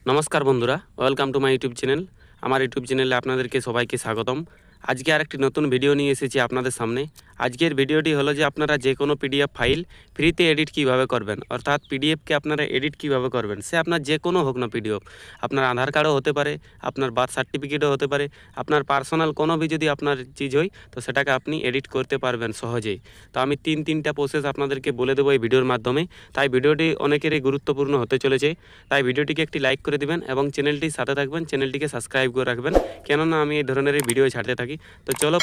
নমস্কার বন্ধুরা, welcome to my YouTube channel. আমার ইউটিউব চ্যানেলে আপনাদেরকে সবাইকে স্বাগতম। আজকে আরেকটি নতুন ভিডিও নিয়ে এসেছি আপনাদের সামনে। আজকের ভিডিওটি হলো যে আপনারা যে কোনো পিডিএফ ফাইল ফ্রিতে এডিট কিভাবে করবেন, অর্থাৎ পিডিএফকে আপনারা এডিট কিভাবে করবেন। সে আপনার যে কোনো হোক না পিডিএফ, আপনার আধার কার্ডও হতে পারে, আপনার বার্থ সার্টিফিকেটও হতে পারে, আপনার পার্সোনাল কোনো भी যদি আপনার চিজ হয় তো সেটাকে আপনি এডিট করতে পারবেন সহজেই। তো আমি তিনটা প্রসেস আপনাদেরকে বলে দেবো এই ভিডিওর মাধ্যমে। তাই ভিডিওটি অনেকেরই গুরুত্বপূর্ণ হতে চলেছে। তাই ভিডিওটিকে একটি লাইক করে দিবেন এবং চ্যানেলটির সাথে থাকবেন, চ্যানেলটিকে সাবস্ক্রাইব করে রাখবেন, কেননা আমি এই ধরনের ভিডিও ছাড়তে থাকি। তো চলো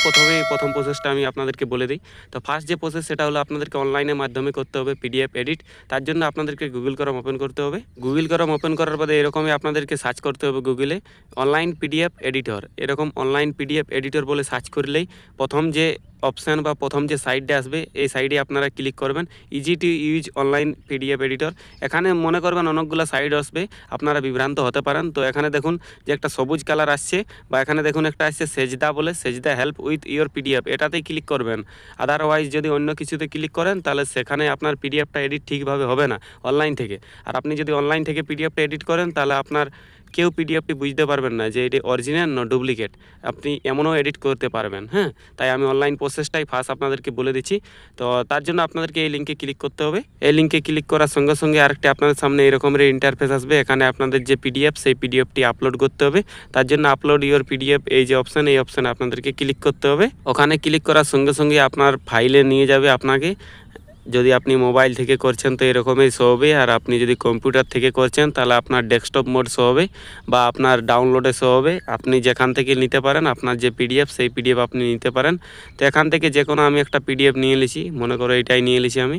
প্রথম প্রসেসটা আমি আপনাদেরকে বলে দিই। তো ফার্স্ট যে প্রসেস সেটা হলো আপনাদেরকে অনলাইনের মাধ্যমে করতে হবে পিডিএফ এডিট। তার জন্য আপনাদেরকে গুগল ক্রোম ওপেন করতে হবে। গুগল ক্রোম ওপেন করার পরে এরকমই আপনাদেরকে সার্চ করতে হবে গুগলে অনলাইন পিডিএফ এডিটর। এরকম অনলাইন পিডিএফ এডিটর বলে সার্চ করলেই প্রথম যে অপশান বা প্রথম যে সাইডে আসবে এই সাইডে আপনারা ক্লিক করবেন, easy to use online PDF editor. এখানে মনে করবেন অনেকগুলো সাইড আসবে, আপনারা বিভ্রান্ত হতে পারেন। তো এখানে দেখুন যে একটা সবুজ কালার আসছে, বা এখানে দেখুন একটা আসছে সেজদা বলে, সেজদা হেল্প উইথ ইওর পিডিএফ, এটাতেই ক্লিক করবেন। আদারওয়াইজ যদি অন্য কিছুতে ক্লিক করেন তাহলে সেখানে আপনার পিডিএফটা এডিট ঠিকভাবে হবে না অনলাইন থেকে। আর আপনি যদি অনলাইন থেকে পিডিএফটা এডিট করেন তাহলে আপনার কেউ পিডিএফটি বুঝতে পারবেন না যে এটি অরিজিনাল না ডুপ্লিকেট। আপনি এমনও এডিট করতে পারবেন। হ্যাঁ, তাই আমি অনলাইন প্রসেসটাই ফার্স্ট আপনাদেরকে বলে দিচ্ছি। তো তার জন্য আপনাদেরকে এই লিঙ্কে ক্লিক করতে হবে। এই লিঙ্কে ক্লিক করার সঙ্গে সঙ্গে আরেকটি আপনাদের সামনে এরকমের ইন্টারফেস আসবে। এখানে আপনাদের যে পিডিএফ সেই পিডিএফটি আপলোড করতে হবে। তার জন্য আপলোড ইওর পিডিএফ এই যে অপশান, এই অপশানে আপনাদেরকে ক্লিক করতে হবে। ওখানে ক্লিক করার সঙ্গে সঙ্গে আপনার ফাইলে নিয়ে যাবে আপনাকে। যদি আপনি মোবাইল থেকে করছেন তো এরকমই শো হবে, আর আপনি যদি কম্পিউটার থেকে করছেন তাহলে আপনার ডেস্কটপ মোড শো হবে বা আপনার ডাউনলোডে শো হবে। আপনি যেখান থেকে নিতে পারেন আপনার যে পিডিএফ সেই পিডিএফ আপনি নিতে পারেন। তো এখান থেকে যে কোনো আমি একটা পিডিএফ নিয়ে নিয়েছি, মনে করো এটাই নিয়ে নিয়েছি আমি।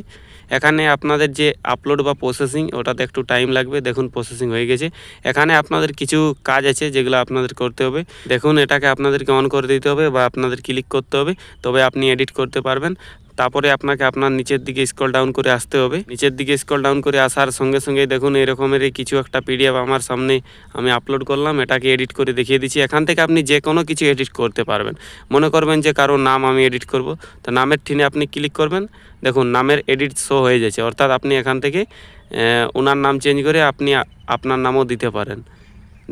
এখানে আপনাদের যে আপলোড বা প্রসেসিং ওটাতে একটু টাইম লাগবে। দেখুন প্রসেসিং হয়ে গেছে। এখানে আপনাদের কিছু কাজ আছে যেগুলো আপনাদের করতে হবে। দেখুন এটাকে আপনাদেরকে অন করে দিতে হবে বা আপনাদের ক্লিক করতে হবে, তবে আপনি এডিট করতে পারবেন। তারপরে আপনাকে আপনার নিচের দিকে স্ক্রল ডাউন করে আসতে হবে। নিচের দিকে স্ক্রল ডাউন করে আসার সঙ্গে সঙ্গে দেখুন এরকমের কিছু একটা পিডিএফ আমার সামনে আমি আপলোড করলাম। এটাকে এডিট করে দেখিয়ে দিচ্ছি। এখান থেকে আপনি যে কোনো কিছু এডিট করতে পারবেন। মনে করবেন যে কারো নাম আমি এডিট করব, তো নামের ঠিনে আপনি ক্লিক করবেন। দেখুন নামের এডিট শো হয়ে যাচ্ছে, অর্থাৎ আপনি এখান থেকে ওনার নাম চেঞ্জ করে আপনি আপনার নামও দিতে পারেন।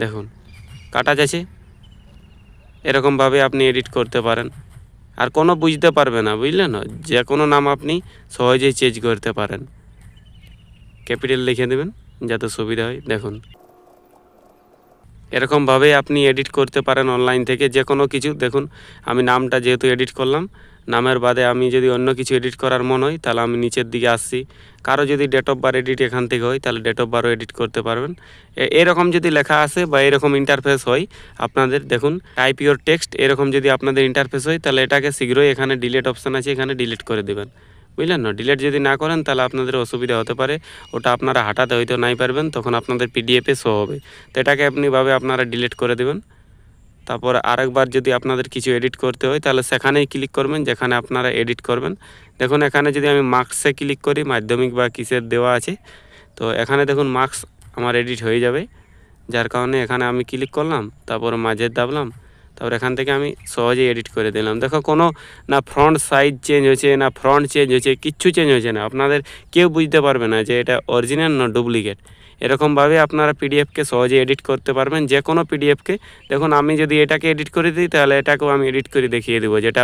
দেখুন কাটা যাচ্ছে, এরকমভাবে আপনি এডিট করতে পারেন। আর কোনো বুঝতে পারবে না, বুঝলেন? যে কোনো নাম আপনি সহজেই চেঞ্জ করতে পারেন। ক্যাপিটাল লিখে দেবেন যাতে সুবিধা হয়। দেখুন এরকমভাবে আপনি এডিট করতে পারেন অনলাইন থেকে যে কোনো কিছু। দেখুন আমি নামটা যেহেতু এডিট করলাম, নামের বাদে আমি যদি অন্য কিছু এডিট করার মন হয় তাহলে আমি নিচের দিকে আসছি। কারো যদি ডেট অফ বার্থ এডিট এখান থেকে হয় তাহলে ডেট অফ বার্থও এডিট করতে পারবেন। এরকম যদি লেখা আসে বা এরকম ইন্টারফেস হয় আপনাদের, দেখুন টাইপ ইওর টেক্সট, এরকম যদি আপনাদের ইন্টারফেস হয় তাহলে এটাকে শীঘ্রই এখানে ডিলিট অপশান আছে, এখানে ডিলিট করে দেবেন। বুঝলেন না? ডিলিট যদি না করেন তাহলে আপনাদের অসুবিধা হতে পারে। ওটা আপনারা হাঁটাতে হয়তো নাই পারবেন, তখন আপনাদের পিডিএফে শো হবে। তো এটাকে আপনিভাবে আপনারা ডিলিট করে দেবেন। তারপর আরেকবার যদি আপনাদের কিছু এডিট করতে হয় তাহলে সেখানেই ক্লিক করবেন যেখানে আপনারা এডিট করবেন। দেখুন এখানে যদি আমি মার্কসে ক্লিক করি, মাধ্যমিক বা কিসের দেওয়া আছে, তো এখানে দেখুন মার্কস আমার এডিট হয়ে যাবে। যার কারণে এখানে আমি ক্লিক করলাম, তারপর মাঝের দাবলাম, তারপর এখান থেকে আমি সহজেই এডিট করে দিলাম। দেখো কোনো না ফ্রন্ট সাইজ চেঞ্জ হয়েছে, না ফ্রন্ট চেঞ্জ হয়েছে, কিচ্ছু চেঞ্জ হয়েছে না। আপনাদের কেউ বুঝতে পারবে না যে এটা অরিজিনাল না ডুপ্লিকেট। এরকমভাবে আপনারা পিডিএফকে সহজে এডিট করতে পারবেন, যে কোনো পিডিএফকে। দেখুন আমি যদি এটাকে এডিট করে দিই তাহলে এটাকেও আমি এডিট করে দেখিয়ে দেবো, যেটা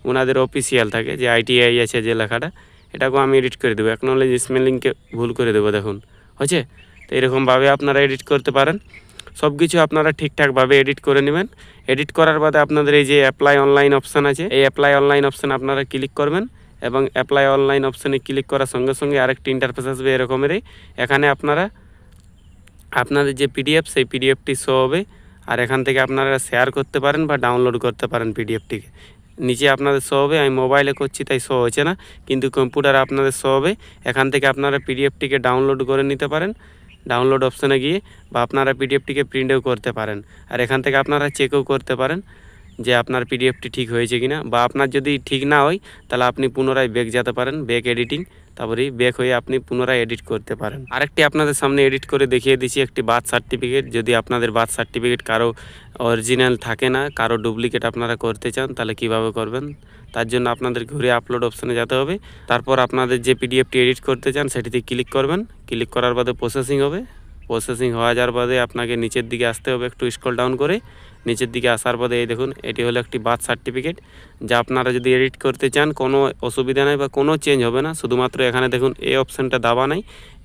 ওনাদের অফিসিয়াল থাকে, যে আইটিআই আছে যে লেখাটা, এটাকেও আমি এডিট করে দেবো। অ্যাকনোলেজ স্পেলিংকে ভুল করে দেবো। দেখুন হয়েছে? তো এরকমভাবে আপনারা এডিট করতে পারেন। সব কিছু আপনারা ঠিকঠাকভাবে এডিট করে নেবেন। এডিট করার বাদে আপনাদের এই যে অ্যাপ্লাই অনলাইন অপশান আছে, এই অ্যাপ্লাই অনলাইন অপশান আপনারা ক্লিক করবেন, এবং অ্যাপ্লাই অনলাইন অপশানে ক্লিক করার সঙ্গে সঙ্গে আরেকটি ইন্টারফেস আসবে এরকমেরই। এখানে আপনারা আপনাদের যে পিডিএফ সেই পিডিএফটি শো হবে, আর এখান থেকে আপনারা শেয়ার করতে পারেন বা ডাউনলোড করতে পারেন পিডিএফটিকে। নিচে আপনাদের শো হবে, আমি মোবাইলে করছি তাই শো হচ্ছে না, কিন্তু কম্পিউটারে আপনাদের শো হবে। এখান থেকে আপনারা পিডিএফটিকে ডাউনলোড করে নিতে পারেন ডাউনলোড অপশানে গিয়ে, বা আপনারা পিডিএফটিকে প্রিন্টও করতে পারেন। আর এখান থেকে আপনারা চেকও করতে পারেন যে আপনার পিডিএফটি ঠিক হয়েছে কিনা, বা আপনার যদি ঠিক না হয় তাহলে আপনি পুনরায় ব্যাক যেতে পারেন, ব্যাক এডিটিং, তারপরেই ব্যাক হয়ে আপনি পুনরায় এডিট করতে পারেন। আরেকটি আপনাদের সামনে এডিট করে দেখিয়ে দিচ্ছি, একটি বার্থ সার্টিফিকেট। যদি আপনাদের বার্থ সার্টিফিকেট কারো অরিজিনাল থাকে না, কারো ডুপ্লিকেট আপনারা করতে চান, তাহলে কিভাবে করবেন? তার জন্য আপনাদের ঘুরে আপলোড অপশানে যেতে হবে। তারপর আপনাদের যে পিডিএফটি এডিট করতে চান সেটিতে ক্লিক করবেন। ক্লিক করার বাদে প্রসেসিং হবে। প্রসেসিং হওয়া যাওয়ার বাদে আপনাকে নিচের দিকে আসতে হবে, একটু স্ক্রল ডাউন করে নিচের দিকে আসার পরে এই দেখুন এটি হলো একটি বার্থ সার্টিফিকেট, যা আপনারা যদি এডিট করতে চান কোনো অসুবিধা নেই বা কোনো চেঞ্জ হবে না। শুধুমাত্র এখানে দেখুন এই অপশানটা দাবা নাই,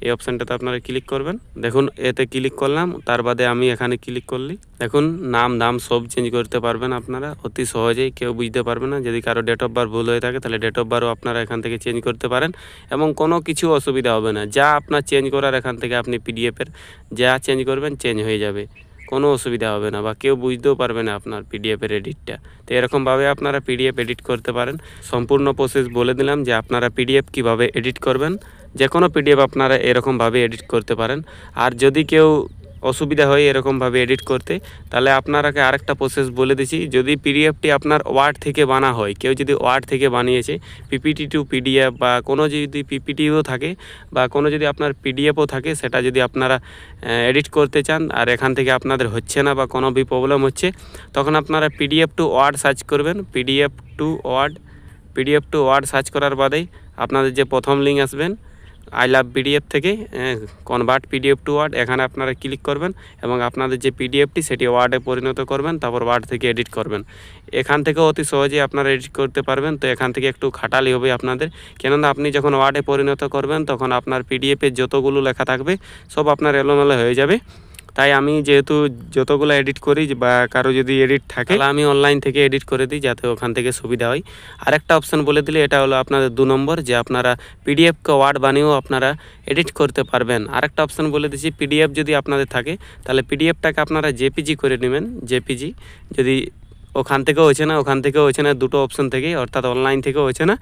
এই অপশানটাতে আপনারা ক্লিক করবেন। দেখুন এতে ক্লিক করলাম, তার বাদে আমি এখানে ক্লিক করলি দেখুন নাম দাম সব চেঞ্জ করতে পারবেন আপনারা অতি সহজেই, কেউ বুঝতে পারবে না। যদি কারো ডেট অফ বার্থ ভুল হয়ে থাকে তাহলে ডেট অফ বার্থও আপনারা এখান থেকে চেঞ্জ করতে পারেন এবং কোনো কিছু অসুবিধা হবে না। যা আপনার চেঞ্জ করার এখান থেকে আপনি পিডিএফের যা চেঞ্জ করবেন চেঞ্জ হয়ে যাবে, কোনো অসুবিধা হবে না বা কেউ বুঝতেও পারবে না আপনার পিডিএফের এডিটটা। তো এরকমভাবে আপনারা পিডিএফ এডিট করতে পারেন। সম্পূর্ণ প্রসেস বলে দিলাম যে আপনারা পিডিএফ কিভাবে এডিট করবেন, যে কোনো পিডিএফ আপনারা এরকমভাবে এডিট করতে পারেন। আর যদি কেউ অসুবিধা হয় এরকমভাবে এডিট করতে, তাহলে আপনারাকে আরেকটা প্রসেস বলে দিচ্ছি। যদি পিডিএফটি আপনার ওয়ার্ড থেকে বানা হয়, কেউ যদি ওয়ার্ড থেকে বানিয়েছে পিপিটি টু পিডিএফ বা কোনো যদি পিপিটিও থাকে বা কোনো যদি আপনার পিডিএফও থাকে, সেটা যদি আপনারা এডিট করতে চান আর এখান থেকে আপনাদের হচ্ছে না বা কোনো প্রবলেম হচ্ছে, তখন আপনারা পিডিএফ টু ওয়ার্ড সার্চ করবেন। পিডিএফ টু ওয়ার্ড সার্চ করার বাদেই আপনাদের যে প্রথম লিঙ্ক আসবেন আই লাভ পিডিএফ থেকে কনভার্ট পিডিএফ টু ওয়ার্ড, এখানে আপনারা ক্লিক করবেন এবং আপনাদের যে পিডিএফটি সেটি ওয়ার্ডে পরিণত করবেন, তারপর ওয়ার্ড থেকে এডিট করবেন। এখান থেকেও অতি সহজেই আপনারা এডিট করতে পারবেন। তো এখান থেকে একটু খাটালি হবে আপনাদের, কেননা আপনি যখন ওয়ার্ডে পরিণত করবেন তখন আপনার পিডিএফে যতগুলো লেখা থাকবে সব আপনার এলোমেলো হয়ে যাবে। তাই আমি যেহেতু যতগুলো এডিট করি বা কারো যদি এডিট থাকে তাহলে আমি অনলাইন থেকে এডিট করে দিই, যাতে ওখান থেকে সুবিধা হয়। আরেকটা অপশান বলে দিলে এটা হলো আপনাদের 2 নম্বর, যে আপনারা পিডিএফকে ওয়ার্ড বানিয়েও আপনারা এডিট করতে পারবেন। আরেকটা অপশান বলে দিচ্ছি, পিডিএফ যদি আপনাদের থাকে তাহলে পিডিএফটাকে আপনারা জেপিজি করে নেবেন। জেপিজি যদি ওখান থেকেও হচ্ছে না, দুটো অপশন থেকেই, অর্থাৎ অনলাইন থেকেও হচ্ছে না।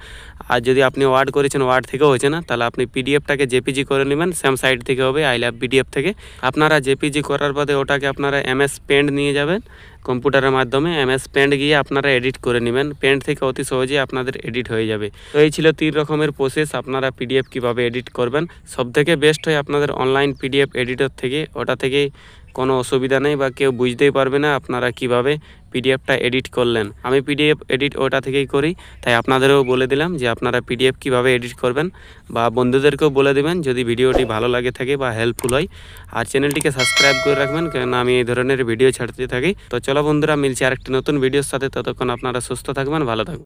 আর যদি আপনি ওয়ার্ড করেছেন ওয়ার্ড থেকেও হচ্ছে না, তাহলে আপনি পিডিএফটাকে জেপিজি করে নেবেন। সেম সাইট থেকে হবে, আই লাভ পিডিএফ থেকে। আপনারা জেপিজি করার বাদে ওটাকে আপনারা এমএস পেন্ট নিয়ে যাবেন কম্পিউটারের মাধ্যমে, এমএস পেন্ট গিয়ে আপনারা এডিট করে নেবেন। পেন্ট থেকে অতি সহজেই আপনাদের এডিট হয়ে যাবে। তো এই ছিল 3 রকমের প্রসেস আপনারা পিডিএফ কিভাবে এডিট করবেন। সবথেকে বেস্ট হয় আপনাদের অনলাইন পিডিএফ এডিটর থেকে, ওটা থেকে কোনো অসুবিধা নেই বা কেউ বুঝতেই পারবে না আপনারা কিভাবে পিডিএফটা এডিট করলেন। আমি পিডিএফ এডিট ওটা থেকেই করি, তাই আপনাদেরও বলে দিলাম যে আপনারা পিডিএফ কিভাবে এডিট করবেন, বা বন্ধুদেরকেও বলে দেবেন যদি ভিডিওটি ভালো লাগে থাকে বা হেল্পফুল হয়। আর চ্যানেলটিকে সাবস্ক্রাইব করে রাখবেন, কেননা আমি এই ধরনের ভিডিও ছাড়তে থাকি। তো চলো বন্ধুরা, মিলছি আরেকটি নতুন ভিডিওর সাথে। ততক্ষণ আপনারা সুস্থ থাকবেন, ভালো থাকবেন।